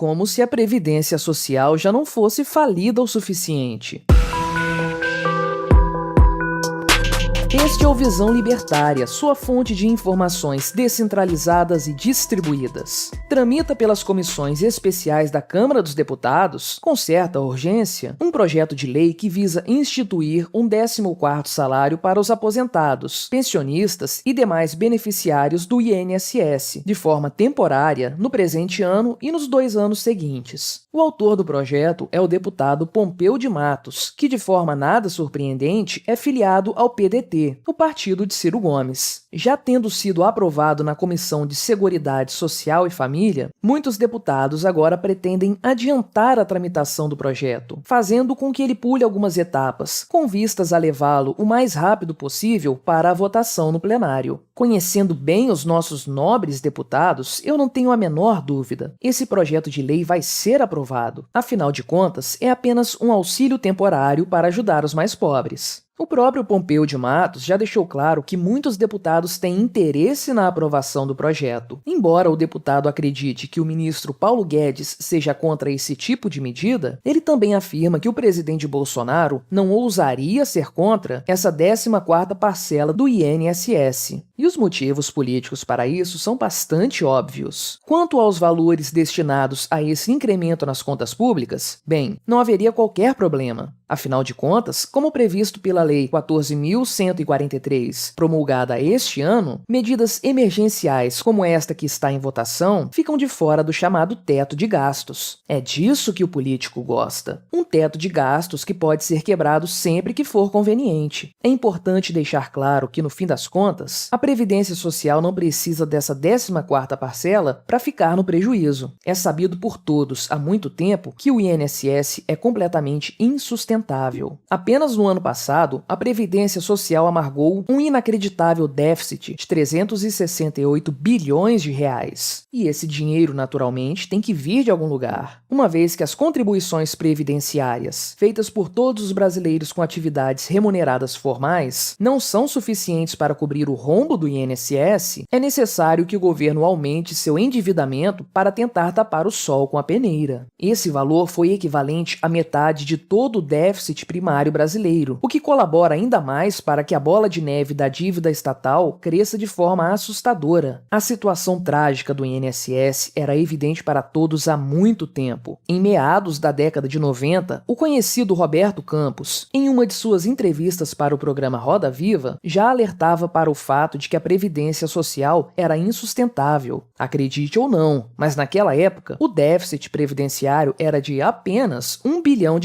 Como se a Previdência Social já não fosse falida o suficiente. Este é o Visão Libertária, sua fonte de informações descentralizadas e distribuídas. Tramita pelas comissões especiais da Câmara dos Deputados, com certa urgência, um projeto de lei que visa instituir um 14º salário para os aposentados, pensionistas e demais beneficiários do INSS, de forma temporária, no presente ano e nos 2 anos seguintes. O autor do projeto é o deputado Pompeu de Matos, que de forma nada surpreendente é filiado ao PDT, o partido de Ciro Gomes. Já tendo sido aprovado na Comissão de Seguridade Social e Família, muitos deputados agora pretendem adiantar a tramitação do projeto, fazendo com que ele pule algumas etapas, com vistas a levá-lo o mais rápido possível para a votação no plenário. Conhecendo bem os nossos nobres deputados, eu não tenho a menor dúvida. Esse projeto de lei vai ser aprovado. Afinal de contas, é apenas um auxílio temporário para ajudar os mais pobres. O próprio Pompeu de Matos já deixou claro que muitos deputados têm interesse na aprovação do projeto. Embora o deputado acredite que o ministro Paulo Guedes seja contra esse tipo de medida, ele também afirma que o presidente Bolsonaro não ousaria ser contra essa 14ª parcela do INSS. E os motivos políticos para isso são bastante óbvios. Quanto aos valores destinados a esse incremento nas contas públicas, bem, não haveria qualquer problema. Afinal de contas, como previsto pela Lei 14.143, promulgada este ano, medidas emergenciais como esta que está em votação ficam de fora do chamado teto de gastos. É disso que o político gosta. Um teto de gastos que pode ser quebrado sempre que for conveniente. É importante deixar claro que, no fim das contas, a Previdência Social não precisa dessa 14ª parcela para ficar no prejuízo. É sabido por todos há muito tempo que o INSS é completamente insustentável. Apenas no ano passado, a Previdência Social amargou um inacreditável déficit de 368 bilhões de reais. E esse dinheiro, naturalmente, tem que vir de algum lugar, uma vez que as contribuições previdenciárias feitas por todos os brasileiros com atividades remuneradas formais não são suficientes para cobrir o rombo do INSS, é necessário que o governo aumente seu endividamento para tentar tapar o sol com a peneira. Esse valor foi equivalente à metade de todo o déficit primário brasileiro, o que colabora ainda mais para que a bola de neve da dívida estatal cresça de forma assustadora. A situação trágica do INSS era evidente para todos há muito tempo. Em meados da década de 90, o conhecido Roberto Campos, em uma de suas entrevistas para o programa Roda Viva, já alertava para o fato de que a Previdência Social era insustentável. Acredite ou não, mas naquela época, o déficit previdenciário era de apenas R$ 1 bilhão.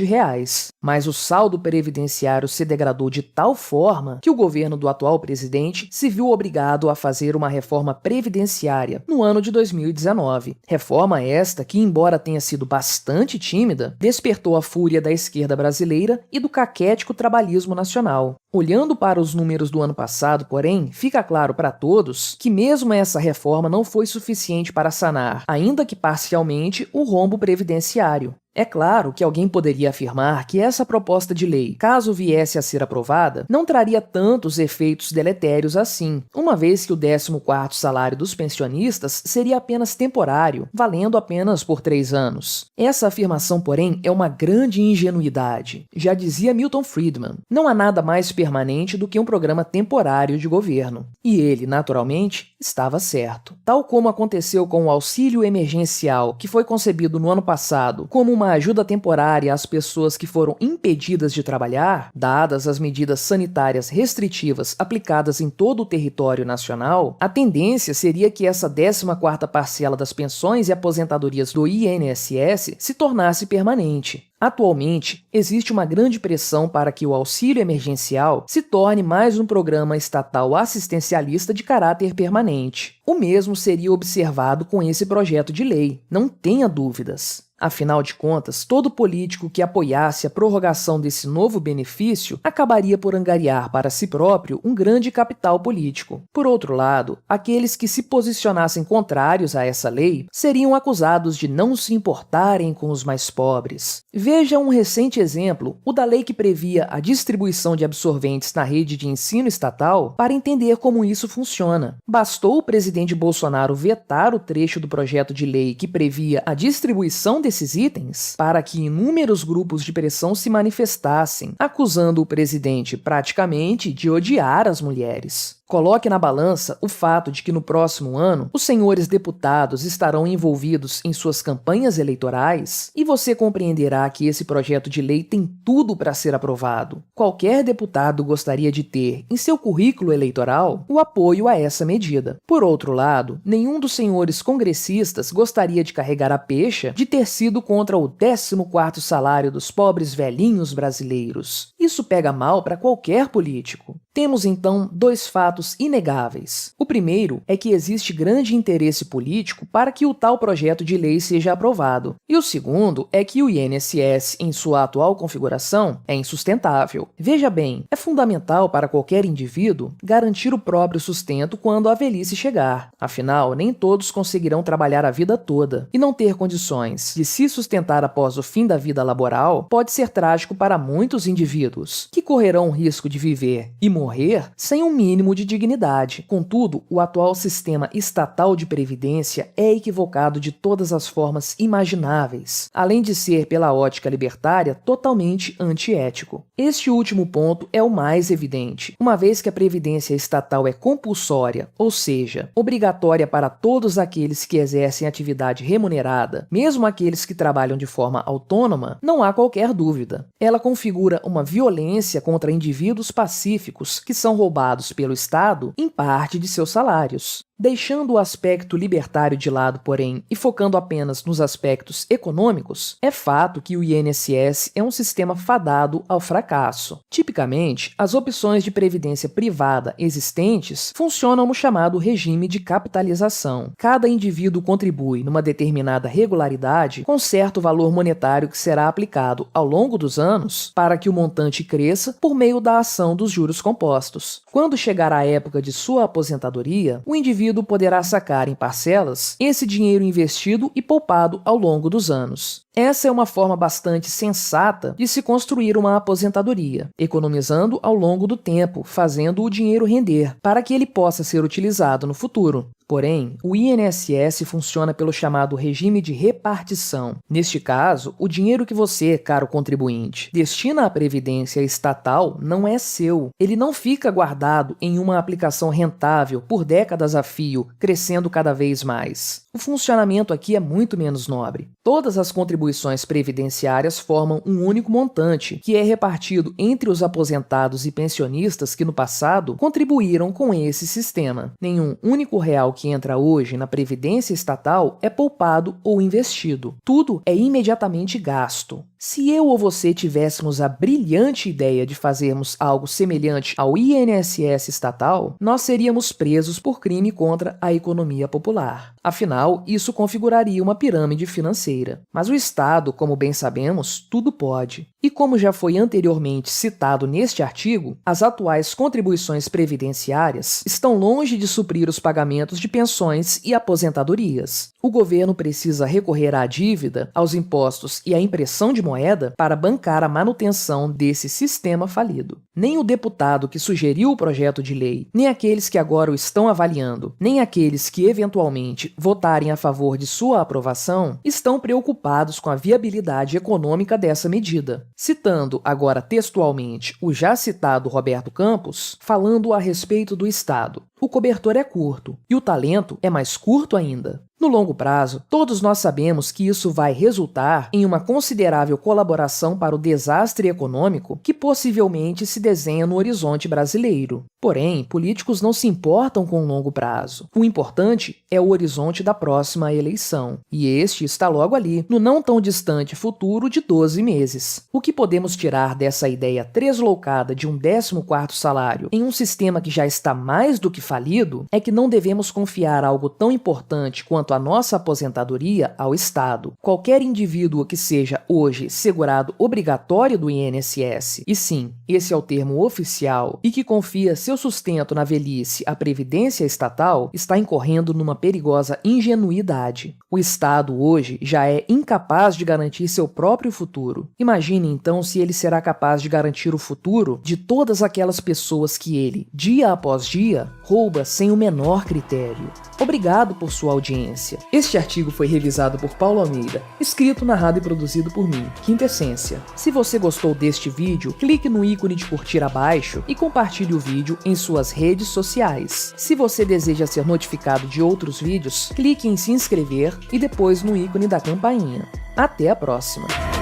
Mas o saldo previdenciário se degradou de tal forma que o governo do atual presidente se viu obrigado a fazer uma reforma previdenciária no ano de 2019. Reforma esta que, embora tenha sido bastante tímida, despertou a fúria da esquerda brasileira e do caquético trabalhismo nacional. Olhando para os números do ano passado, porém, fica claro para todos que mesmo essa reforma não foi suficiente para sanar, ainda que parcialmente, o rombo previdenciário. É claro que alguém poderia afirmar que essa proposta de lei, caso viesse a ser aprovada, não traria tantos efeitos deletérios assim, uma vez que o 14º salário dos pensionistas seria apenas temporário, valendo apenas por 3 anos. Essa afirmação, porém, é uma grande ingenuidade. Já dizia Milton Friedman, não há nada mais permanente do que um programa temporário de governo. E ele, naturalmente, estava certo. Tal como aconteceu com o auxílio emergencial, que foi concebido no ano passado como uma ajuda temporária às pessoas que foram impedidas de trabalhar, dadas as medidas sanitárias restritivas aplicadas em todo o território nacional, a tendência seria que essa 14ª parcela das pensões e aposentadorias do INSS se tornasse permanente. Atualmente, existe uma grande pressão para que o auxílio emergencial se torne mais um programa estatal assistencialista de caráter permanente. O mesmo seria observado com esse projeto de lei, não tenha dúvidas. Afinal de contas, todo político que apoiasse a prorrogação desse novo benefício acabaria por angariar para si próprio um grande capital político. Por outro lado, aqueles que se posicionassem contrários a essa lei seriam acusados de não se importarem com os mais pobres. Veja um recente exemplo, o da lei que previa a distribuição de absorventes na rede de ensino estatal, para entender como isso funciona. Bastou o presidente Bolsonaro vetar o trecho do projeto de lei que previa a distribuição desses itens para que inúmeros grupos de pressão se manifestassem, acusando o presidente praticamente de odiar as mulheres. Coloque na balança o fato de que no próximo ano os senhores deputados estarão envolvidos em suas campanhas eleitorais e você compreenderá que esse projeto de lei tem tudo para ser aprovado. Qualquer deputado gostaria de ter em seu currículo eleitoral o apoio a essa medida. Por outro lado, nenhum dos senhores congressistas gostaria de carregar a pecha de ter sido contra o 14º salário dos pobres velhinhos brasileiros. Isso pega mal para qualquer político. Temos então dois fatos inegáveis. O primeiro é que existe grande interesse político para que o tal projeto de lei seja aprovado. E o segundo é que o INSS, em sua atual configuração, é insustentável. Veja bem, é fundamental para qualquer indivíduo garantir o próprio sustento quando a velhice chegar. Afinal, nem todos conseguirão trabalhar a vida toda, e não ter condições de se sustentar após o fim da vida laboral pode ser trágico para muitos indivíduos, que correrão o risco de viver e morrer sem um mínimo de dignidade. Contudo, o atual sistema estatal de previdência é equivocado de todas as formas imagináveis, além de ser, pela ótica libertária, totalmente antiético. Este último ponto é o mais evidente, uma vez que a previdência estatal é compulsória, ou seja, obrigatória para todos aqueles que exercem atividade remunerada, mesmo aqueles que trabalham de forma autônoma, não há qualquer dúvida. Ela configura uma violência contra indivíduos pacíficos que são roubados pelo Estado em parte de seus salários. Deixando o aspecto libertário de lado, porém, e focando apenas nos aspectos econômicos, é fato que o INSS é um sistema fadado ao fracasso. Tipicamente, as opções de previdência privada existentes funcionam no chamado regime de capitalização. Cada indivíduo contribui numa determinada regularidade com certo valor monetário que será aplicado ao longo dos anos para que o montante cresça por meio da ação dos juros compostos. Quando chegar a época de sua aposentadoria, o indivíduo poderá sacar em parcelas esse dinheiro investido e poupado ao longo dos anos. Essa é uma forma bastante sensata de se construir uma aposentadoria, economizando ao longo do tempo, fazendo o dinheiro render, para que ele possa ser utilizado no futuro. Porém, o INSS funciona pelo chamado regime de repartição. Neste caso, o dinheiro que você, caro contribuinte, destina à previdência estatal não é seu. Ele não fica guardado em uma aplicação rentável por décadas a fio, crescendo cada vez mais. O funcionamento aqui é muito menos nobre. Todas as contribuições previdenciárias formam um único montante, que é repartido entre os aposentados e pensionistas que no passado contribuíram com esse sistema. Nenhum único real que entra hoje na previdência estatal é poupado ou investido. Tudo é imediatamente gasto. Se eu ou você tivéssemos a brilhante ideia de fazermos algo semelhante ao INSS estatal, nós seríamos presos por crime contra a economia popular. Afinal, isso configuraria uma pirâmide financeira. Mas o Estado, como bem sabemos, tudo pode. E como já foi anteriormente citado neste artigo, as atuais contribuições previdenciárias estão longe de suprir os pagamentos de pensões e aposentadorias. O governo precisa recorrer à dívida, aos impostos e à impressão de moeda para bancar a manutenção desse sistema falido. Nem o deputado que sugeriu o projeto de lei, nem aqueles que agora o estão avaliando, nem aqueles que eventualmente votarem a favor de sua aprovação, estão preocupados com a viabilidade econômica dessa medida. Citando agora textualmente o já citado Roberto Campos, falando a respeito do Estado: o cobertor é curto e o talento é mais curto ainda. No longo prazo, todos nós sabemos que isso vai resultar em uma considerável colaboração para o desastre econômico que possivelmente se desenha no horizonte brasileiro. Porém, políticos não se importam com o longo prazo. O importante é o horizonte da próxima eleição, e este está logo ali, no não tão distante futuro de 12 meses. O que podemos tirar dessa ideia tresloucada de um 14º salário em um sistema que já está mais do que falido é que não devemos confiar algo tão importante quanto quanto à nossa aposentadoria ao Estado. Qualquer indivíduo que seja hoje segurado obrigatório do INSS, e sim, esse é o termo oficial, e que confia seu sustento na velhice à previdência estatal, está incorrendo numa perigosa ingenuidade. O Estado hoje já é incapaz de garantir seu próprio futuro. Imagine então se ele será capaz de garantir o futuro de todas aquelas pessoas que ele, dia após dia, rouba sem o menor critério. Obrigado por sua audiência. Este artigo foi revisado por Paulo Almeida, escrito, narrado e produzido por mim, Quintessência. Se você gostou deste vídeo, clique no ícone de curtir abaixo e compartilhe o vídeo em suas redes sociais. Se você deseja ser notificado de outros vídeos, clique em se inscrever e depois no ícone da campainha. Até a próxima!